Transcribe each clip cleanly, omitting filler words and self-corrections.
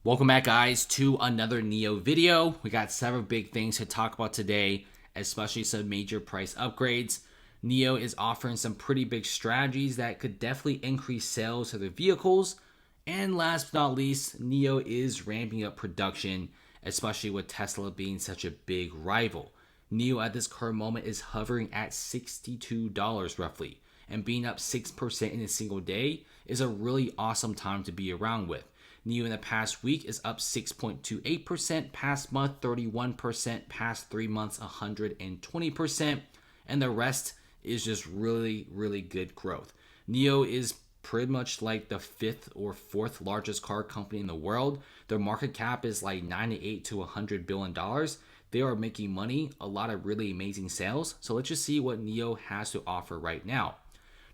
Welcome back, guys, to another NIO video. We got several big things to talk about today, especially some major price upgrades. NIO is offering some pretty big strategies that could definitely increase sales of their vehicles. And last but not least, NIO is ramping up production, especially with Tesla being such a big rival. NIO at this current moment is hovering at $62 roughly, and being up 6% in a single day is a really awesome time to be around with. NIO in the past week is up 6.28%, past month 31%, past 3 months 120%, and the rest is just really good growth. NIO is pretty much like the 5th or 4th largest car company in the world. Their market cap is like $98 to $100 billion. They are making money, a lot of really amazing sales. So let's just see what NIO has to offer right now.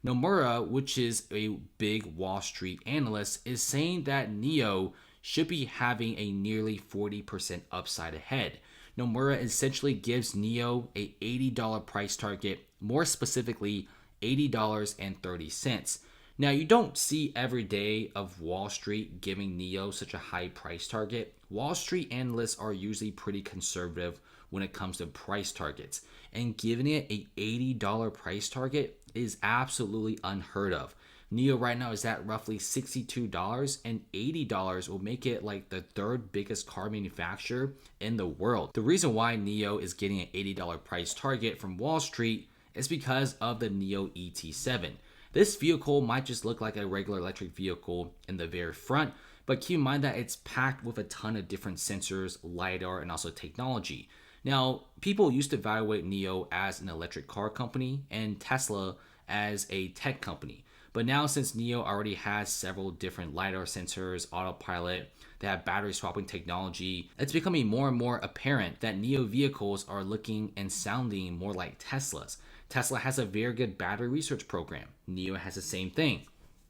Nomura, which is a big Wall Street analyst, is saying that NIO should be having a nearly 40% upside ahead. Nomura essentially gives NIO a $80 price target, more specifically $80.30. Now, you don't see every day of Wall Street giving NIO such a high price target. Wall Street analysts are usually pretty conservative when it comes to price targets, and giving it a $80 price target is absolutely unheard of. NIO right now is at roughly $62, and $80 will make it like the 3rd biggest car manufacturer in the world. The reason why NIO is getting an $80 price target from Wall Street is because of the NIO ET7. This vehicle might just look like a regular electric vehicle in the very front, but keep in mind that it's packed with a ton of different sensors, LiDAR, and also technology. Now, people used to evaluate NIO as an electric car company and Tesla as a tech company. But now, since NIO already has several different LiDAR sensors, autopilot, they have battery swapping technology, it's becoming more and more apparent that NIO vehicles are looking and sounding more like Teslas. Tesla has a very good battery research program. NIO has the same thing.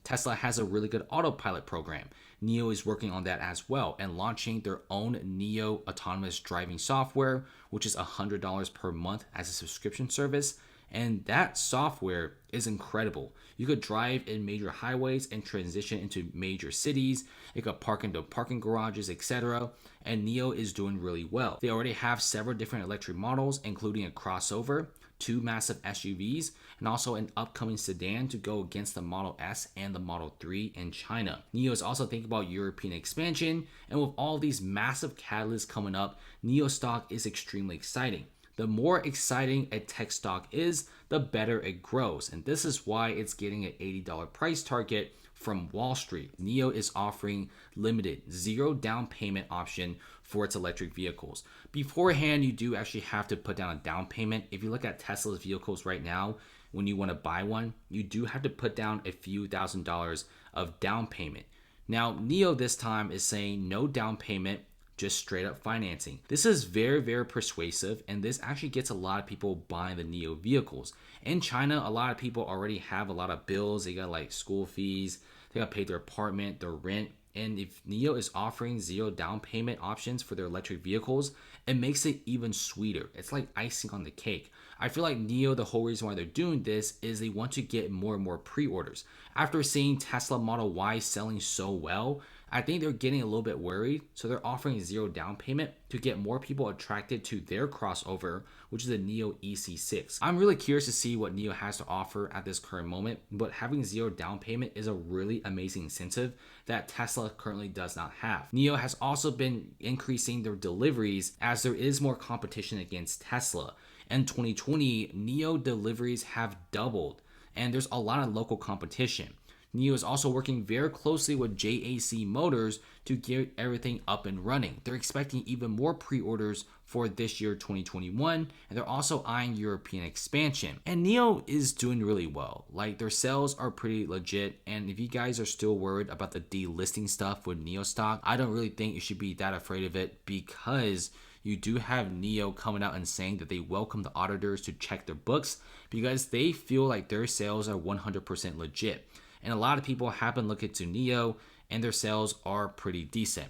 Tesla has a really good autopilot program. NIO is working on that as well and launching their own NIO autonomous driving software, which is $100 per month as a subscription service. And that software is incredible. You could drive in major highways and transition into major cities. It could park into parking garages, etc. And NIO is doing really well. They already have several different electric models, including a crossover, 2 massive SUVs, and also an upcoming sedan to go against the Model S and the Model 3 in China. NIO is also thinking about European expansion, and with all these massive catalysts coming up, NIO stock is extremely exciting. The more exciting a tech stock is, the better it grows, and this is why it's getting an $80 price target from Wall Street. NIO is offering limited 0 down payment option for its electric vehicles. Beforehand, you do actually have to put down a down payment. If you look at Tesla's vehicles right now, when you want to buy one, you do have to put down a few $1,000s of down payment. Now, NIO this time is saying no down payment, just straight up financing. This is very persuasive, and this actually gets a lot of people buying the NIO vehicles. In China, a lot of people already have a lot of bills. They got like school fees, they got to pay their apartment, their rent. And if NIO is offering 0 down payment options for their electric vehicles, it makes it even sweeter. It's like icing on the cake. I feel like NIO, the whole reason why they're doing this is they want to get more and more pre-orders. After seeing Tesla Model Y selling so well, I think they're getting a little bit worried, so they're offering 0 down payment to get more people attracted to their crossover, which is the NIO EC6. I'm really curious to see what NIO has to offer at this current moment, but having 0 down payment is a really amazing incentive that Tesla currently does not have. NIO has also been increasing their deliveries as there is more competition against Tesla. In 2020, NIO deliveries have doubled, and there's a lot of local competition. NIO is also working very closely with JAC Motors to get everything up and running. They're expecting even more pre-orders for this year 2021, and they're also eyeing European expansion. And NIO is doing really well. Like, their sales are pretty legit, and if you guys are still worried about the delisting stuff with NIO stock, I don't really think you should be that afraid of it, because you do have NIO coming out and saying that they welcome the auditors to check their books because they feel like their sales are 100% legit. And a lot of people have been looking to NIO, and their sales are pretty decent.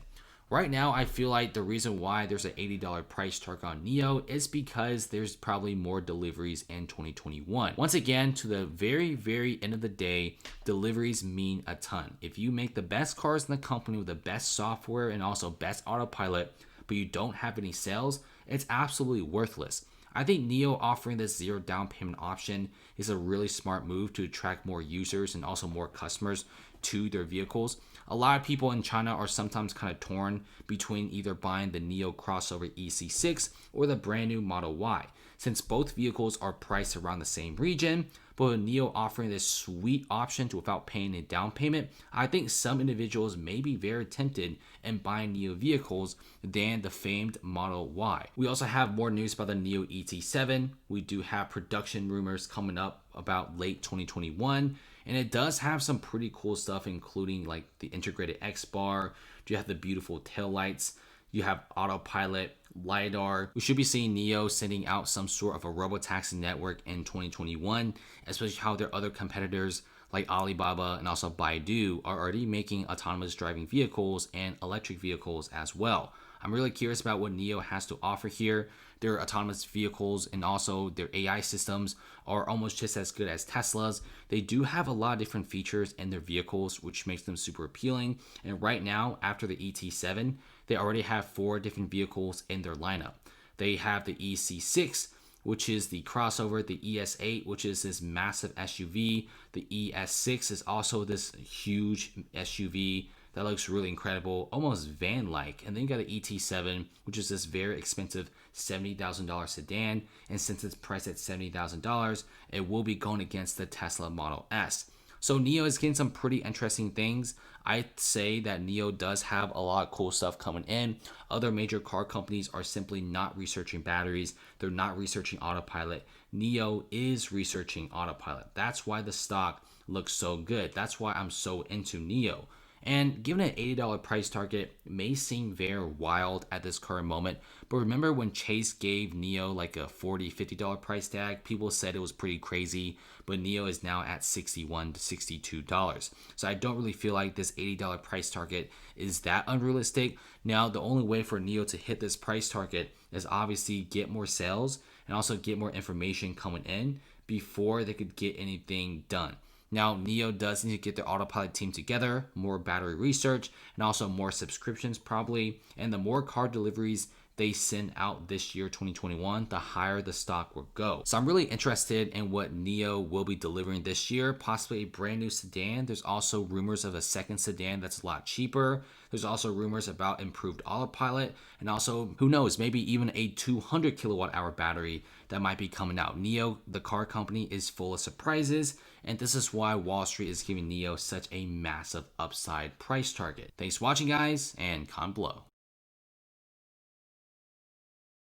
Right now, I feel like the reason why there's an $80 price target on NIO is because there's probably more deliveries in 2021. Once again, to the very, very end of the day, deliveries mean a ton. If you make the best cars in the company with the best software and also best autopilot, but you don't have any sales, it's absolutely worthless. I think NIO offering this zero down payment option is a really smart move to attract more users and also more customers to their vehicles. A lot of people in China are sometimes kind of torn between either buying the NIO crossover EC6 or the brand new Model Y, since both vehicles are priced around the same region. But with NIO offering this sweet option to without paying a down payment, I think some individuals may be very tempted in buying NIO vehicles than the famed Model Y. We also have more news about the NIO ET7. We do have production rumors coming up about late 2021. And it does have some pretty cool stuff, including like the integrated X bar. You have the beautiful taillights. You have autopilot, LiDAR. We should be seeing NIO sending out some sort of a robotaxi network in 2021, especially how their other competitors like Alibaba and also Baidu are already making autonomous driving vehicles and electric vehicles as well. I'm really curious about what NIO has to offer here. Their autonomous vehicles and also their AI systems are almost just as good as Tesla's. They do have a lot of different features in their vehicles, which makes them super appealing. And right now, after the ET7, they already have 4 different vehicles in their lineup. They have the EC6, which is the crossover, the ES8, which is this massive SUV. The ES6 is also this huge SUV that looks really incredible, almost van-like. And then you got the ET7, which is this very expensive $70,000 sedan. And since it's priced at $70,000, it will be going against the Tesla Model S. So NIO is getting some pretty interesting things. I'd say that NIO does have a lot of cool stuff coming in. Other major car companies are simply not researching batteries. They're not researching autopilot. NIO is researching autopilot. That's why the stock looks so good. That's why I'm so into NIO. And given an $80 price target may seem very wild at this current moment, but remember when Chase gave NIO like a $40, $50 price tag, people said it was pretty crazy, but NIO is now at $61 to $62. So I don't really feel like this $80 price target is that unrealistic. Now, the only way for NIO to hit this price target is obviously get more sales and also get more information coming in before they could get anything done. Now, NIO does need to get their autopilot team together, more battery research, and also more subscriptions probably. And the more car deliveries they send out this year, 2021, the higher the stock will go. So I'm really interested in what NIO will be delivering this year, possibly a brand new sedan. There's also rumors of a second sedan that's a lot cheaper. There's also rumors about improved autopilot, and also, who knows, maybe even a 200 kilowatt hour battery that might be coming out. NIO, the car company, is full of surprises, and this is why Wall Street is giving NIO such a massive upside price target. Thanks for watching, guys, and comment below.